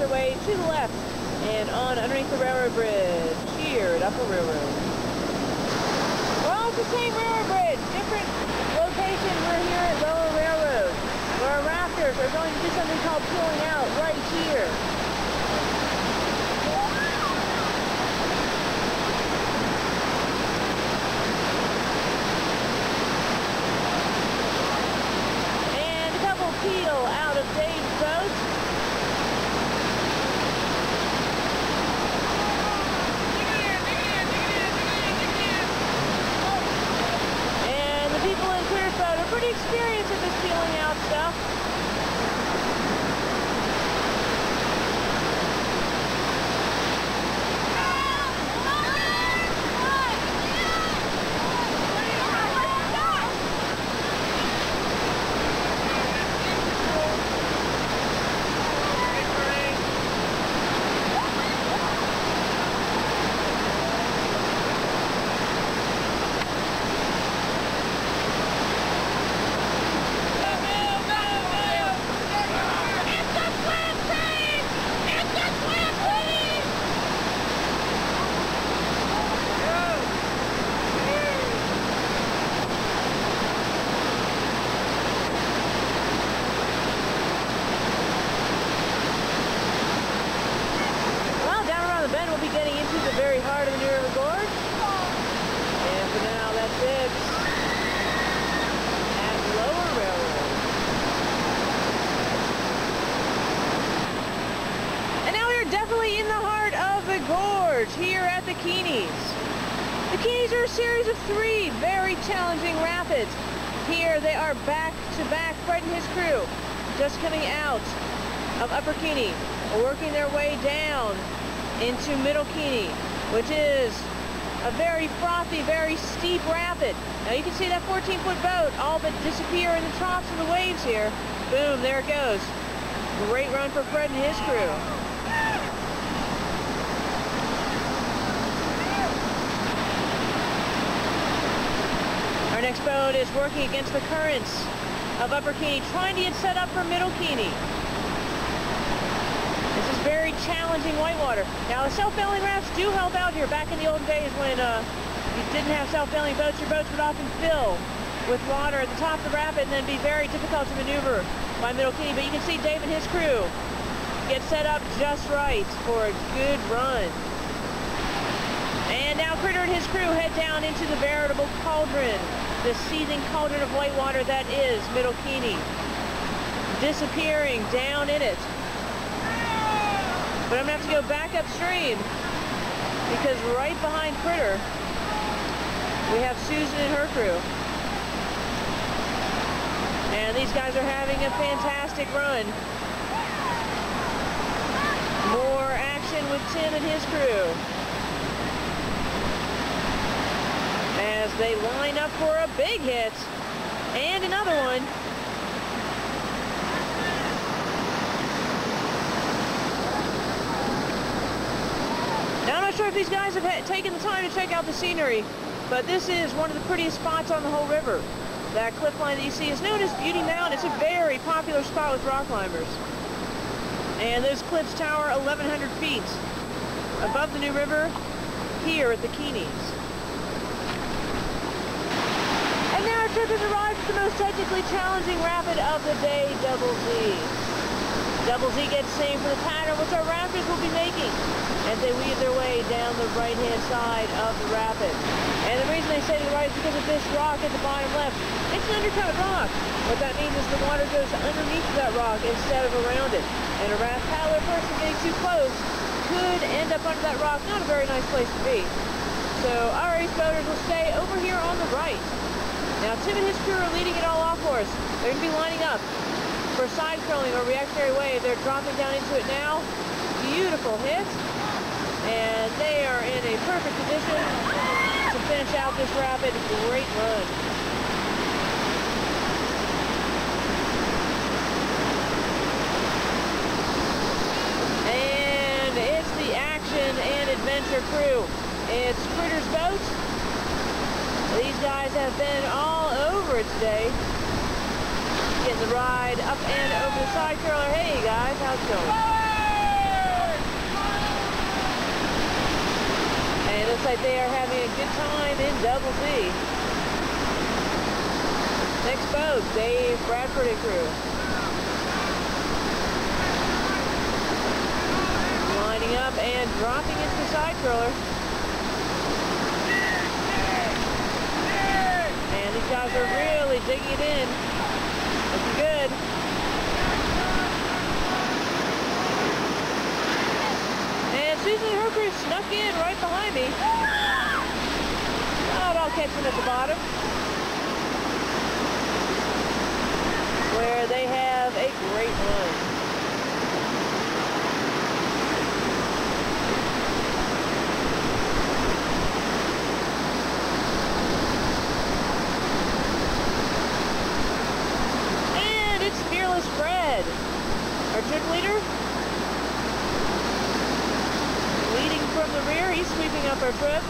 their way to the left and on underneath the railroad bridge here at Upper Railroad. Well, it's the same railroad bridge, different location. We're here at Lower Railroad, where our rafters are going to do something called peeling out right here. Out of Dave's boat. And the people in Clear's boat are pretty experienced at this peeling out stuff. Getting into the very heart of the New River Gorge. And for now, that's it at Lower Railroad. And now we are definitely in the heart of the gorge here at the Keenies. The Keenies are a series of 3 very challenging rapids. Here they are back to back. Fred and his crew just coming out of Upper Keene, working their way down into Middle Keene, which is a very frothy, very steep rapid. Now you can see that 14-foot boat all but disappear in the troughs of the waves here. Boom, there it goes. Great run for Fred and his crew. Our next boat is working against the currents of Upper Keene, trying to get set up for Middle Keene. This is very challenging whitewater. Now, the self-bailing rafts do help out here. Back in the old days when you didn't have self-bailing boats, your boats would often fill with water at the top of the rapid and then be very difficult to maneuver by Middle Keene. But you can see Dave and his crew get set up just right for a good run. And now Critter and his crew head down into the veritable cauldron, the seething cauldron of whitewater that is Middle Keene, disappearing down in it. But I'm going to have to go back upstream because right behind Critter, we have Susan and her crew. And these guys are having a fantastic run. More action with Tim and his crew as they line up for a big hit and another one. Now, I'm not sure if these guys have taken the time to check out the scenery, but this is one of the prettiest spots on the whole river. That cliff line that you see is known as Beauty Mountain. It's a very popular spot with rock climbers. And those cliffs tower 1,100 feet above the New River here at the Keenies. And now our trip has arrived at the most technically challenging rapid of the day, Double Z. Double Z gets named for the pattern which our rafters will be making as they weave their way down the right-hand side of the rapid. And the reason they say to the right is because of this rock at the bottom left. It's an undercut rock. What that means is the water goes underneath that rock instead of around it. And a raft paddler person getting too close could end up under that rock. Not a very nice place to be. So our ace boaters will stay over here on the right. Now Tim and his crew are leading it all off for us. They're going to be lining up for side curling or reactionary wave. They're dropping down into it now. Beautiful hit. And they are in a perfect position to finish out this rapid. Great run. And it's the action and adventure crew. It's Critter's boat. These guys have been all over it today. Getting the ride up and over the side curler. Hey guys, how's it going? like they are having a good time in Double Z. Next boat, Dave Bradford and crew. Lining up and dropping into the side curler. And these guys are really digging it in. Looking good. And Susan and her crew snuck in right behind me. Thought I'll catch them at the bottom, where they have a great run. Our trip leader, leading from the rear, he's sweeping up our trip.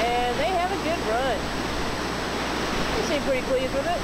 And they have a good run. They seem pretty pleased with it.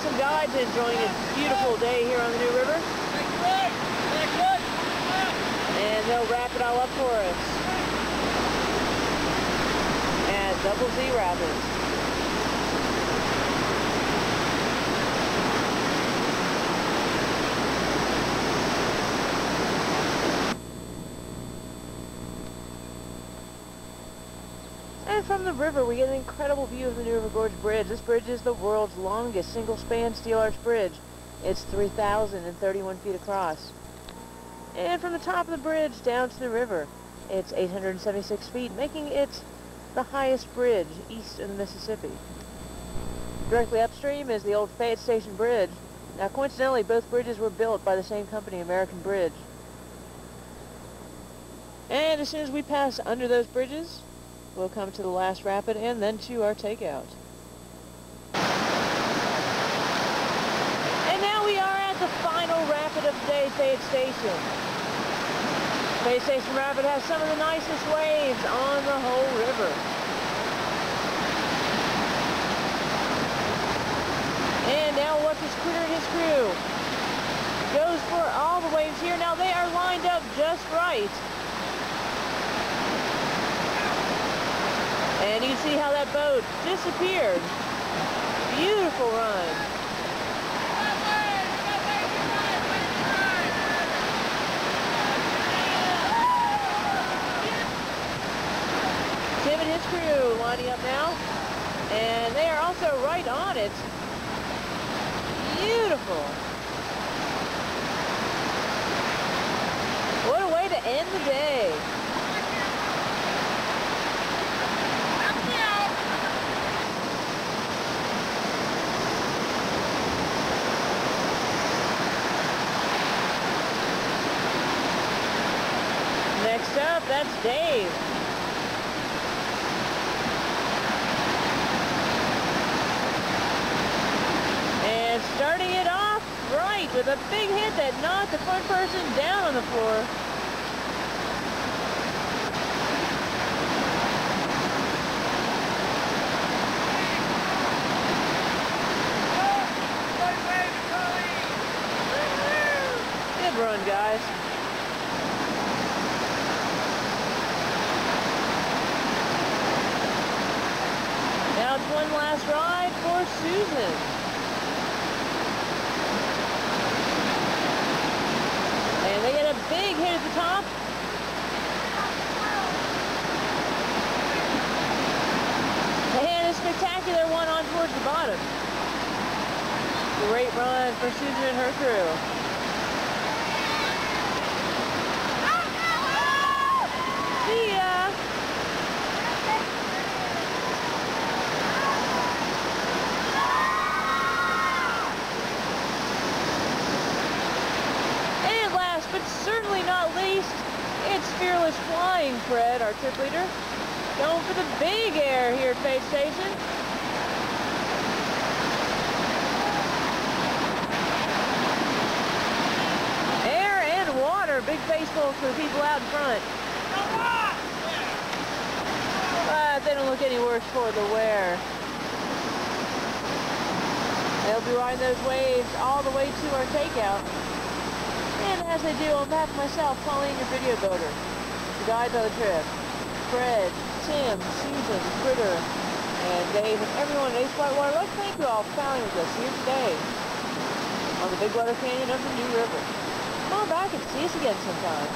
Some guides enjoying a beautiful day here on the New River. And they'll wrap it all up for us at Double Z Rapids. And from the river, we get an incredible view of the New River Gorge Bridge. This bridge is the world's longest single-span steel arch bridge. It's 3,031 feet across. And from the top of the bridge down to the river, it's 876 feet, making it the highest bridge east of the Mississippi. Directly upstream is the old Fayette Station Bridge. Now, coincidentally, both bridges were built by the same company, American Bridge. And as soon as we pass under those bridges, we'll come to the last rapid and then to our takeout. And now we are at the final rapid of the day, Fayette Station. Fayette Station Rapid has some of the nicest waves on the whole river. And now watch this critter and his crew. Goes for all the waves here. Now they are lined up just right. And you can see how that boat disappeared. Beautiful run. Tim and his crew lining up now. And they are also right on it. Beautiful. What a way to end the day. Next up, that's Dave. And starting it off right with a big hit that knocked the front person down on the floor. Good run, guys. Now it's one last ride for Susan. And they get a big hit at the top. And a spectacular one on towards the bottom. Great run for Susan and her crew. See ya! And last but certainly not least, it's Fearless Flying Fred, our trip leader, going for the big air here at Fayette Station. Air and water, big facefuls for the people out in front. They don't look any worse for the wear. They'll be riding those waves all the way to our takeout. And as they do, on behalf of myself, Colleen, your video boater, the guide by the trip, Fred, Tim, Susan, Critter, and Dave, and everyone at Ace Whitewater, let's thank you all for traveling with us here today on the Big Water Canyon of the New River. Come on back and see us again sometime.